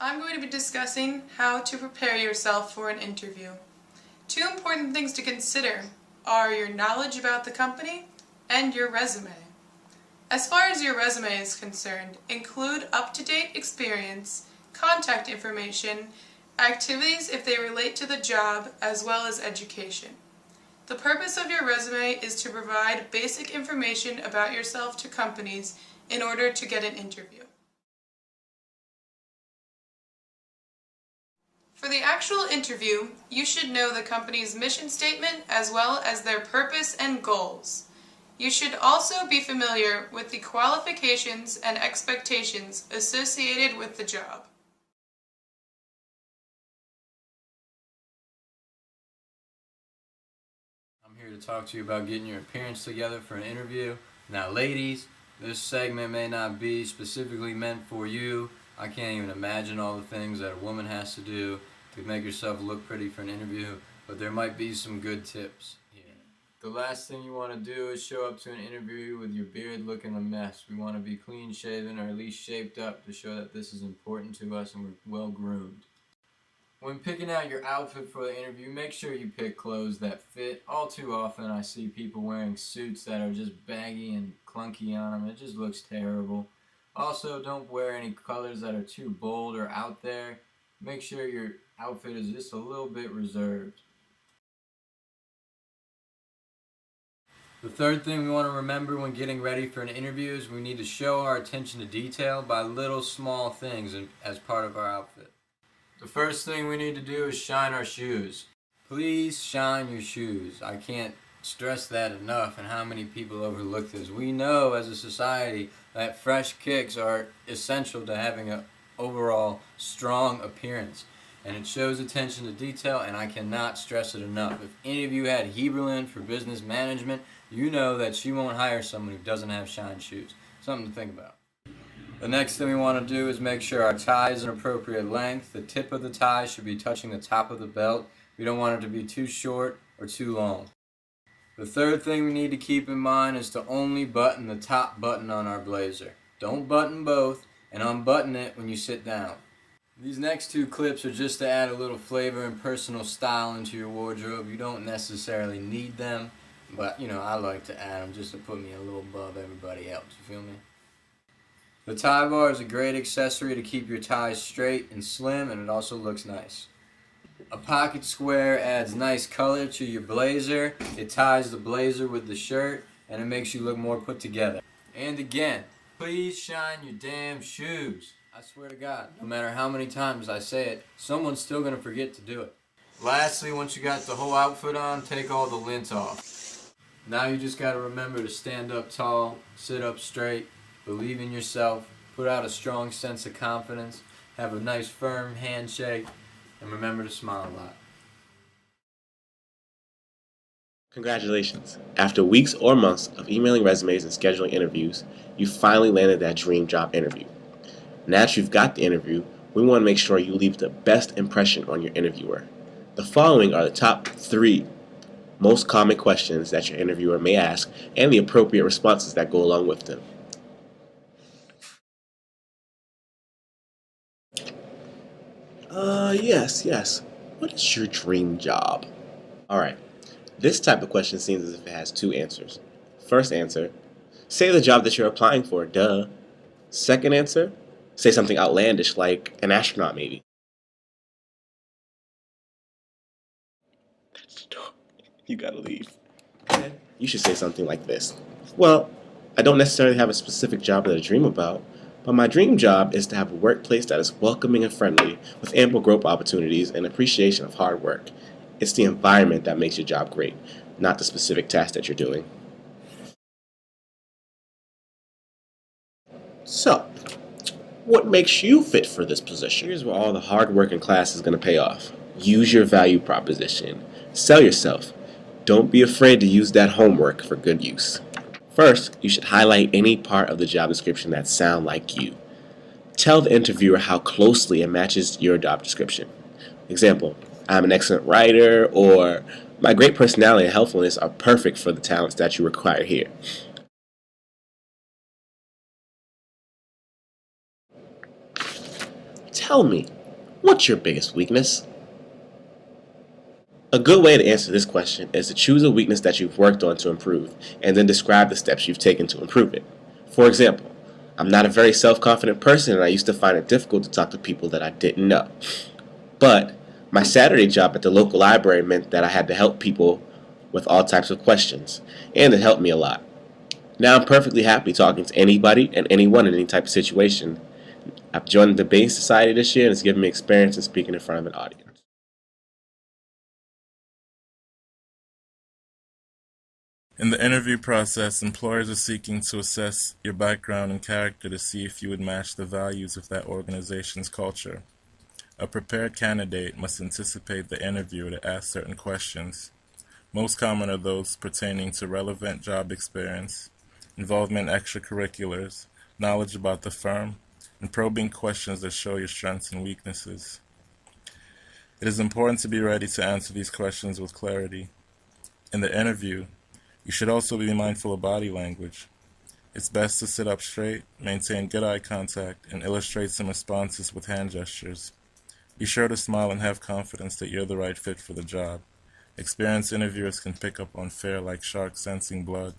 I'm going to be discussing how to prepare yourself for an interview. Two important things to consider are your knowledge about the company and your resume. As far as your resume is concerned, include up-to-date experience, contact information, activities if they relate to the job, as well as education. The purpose of your resume is to provide basic information about yourself to companies in order to get an interview. For the actual interview, you should know the company's mission statement as well as their purpose and goals. You should also be familiar with the qualifications and expectations associated with the job. I'm here to talk to you about getting your appearance together for an interview. Now ladies, this segment may not be specifically meant for you. I can't even imagine all the things that a woman has to do to make herself look pretty for an interview, but there might be some good tips here. The last thing you want to do is show up to an interview with your beard looking a mess. We want to be clean shaven or at least shaped up to show that this is important to us and we're well groomed. When picking out your outfit for the interview, make sure you pick clothes that fit. All too often I see people wearing suits that are just baggy and clunky on them. It just looks terrible. Also, don't wear any colors that are too bold or out there. Make sure your outfit is just a little bit reserved. The third thing we want to remember when getting ready for an interview is we need to show our attention to detail by little small things as part of our outfit. The first thing we need to do is shine our shoes. Please shine your shoes. I can't stress that enough and how many people overlook this. We know as a society that fresh kicks are essential to having an overall strong appearance. And it shows attention to detail, and I cannot stress it enough. If any of you had Heberlin for business management, you know that she won't hire someone who doesn't have shine shoes. Something to think about. The next thing we want to do is make sure our tie is an appropriate length. The tip of the tie should be touching the top of the belt. We don't want it to be too short or too long. The third thing we need to keep in mind is to only button the top button on our blazer. Don't button both, and unbutton it when you sit down. These next two clips are just to add a little flavor and personal style into your wardrobe. You don't necessarily need them, but I like to add them just to put me a little above everybody else, you feel me? The tie bar is a great accessory to keep your ties straight and slim, and it also looks nice. A pocket square adds nice color to your blazer. It ties the blazer with the shirt, and it makes you look more put together. And again, please shine your damn shoes. I swear to God, no matter how many times I say it, someone's still going to forget to do it. Lastly, once you got the whole outfit on, take all the lint off. Now you just got to remember to stand up tall, sit up straight, believe in yourself, put out a strong sense of confidence, have a nice firm handshake, and remember to smile a lot. Congratulations. After weeks or months of emailing resumes and scheduling interviews, you finally landed that dream job interview. Now that you've got the interview, we want to make sure you leave the best impression on your interviewer. The following are the top 3 most common questions that your interviewer may ask and the appropriate responses that go along with them. Yes. What is your dream job? Alright, this type of question seems as if it has 2 answers. First answer, say the job that you're applying for, duh. Second answer, say something outlandish like an astronaut maybe. That's the door. You gotta leave. Okay. You should say something like this. Well, I don't necessarily have a specific job that I dream about, but my dream job is to have a workplace that is welcoming and friendly, with ample growth opportunities and appreciation of hard work. It's the environment that makes your job great, not the specific task that you're doing. So, what makes you fit for this position? Here's where all the hard work in class is going to pay off. Use your value proposition. Sell yourself. Don't be afraid to use that homework for good use. First, you should highlight any part of the job description that sound like you. Tell the interviewer how closely it matches your job description. Example, I'm an excellent writer, or my great personality and helpfulness are perfect for the talents that you require here. tell me, what's your biggest weakness? A good way to answer this question is to choose a weakness that you've worked on to improve, and then describe the steps you've taken to improve it. For example, I'm not a very self-confident person and I used to find it difficult to talk to people that I didn't know. But my Saturday job at the local library meant that I had to help people with all types of questions, and it helped me a lot. Now I'm perfectly happy talking to anybody and anyone in any type of situation. I've joined the Debating Society this year and it's given me experience in speaking in front of an audience. In the interview process, employers are seeking to assess your background and character to see if you would match the values of that organization's culture. A prepared candidate must anticipate the interviewer to ask certain questions. Most common are those pertaining to relevant job experience, involvement in extracurriculars, knowledge about the firm, and probing questions that show your strengths and weaknesses. It is important to be ready to answer these questions with clarity. In the interview, you should also be mindful of body language. It's best to sit up straight, maintain good eye contact, and illustrate some responses with hand gestures. Be sure to smile and have confidence that you're the right fit for the job. Experienced interviewers can pick up on fare like sharks sensing blood.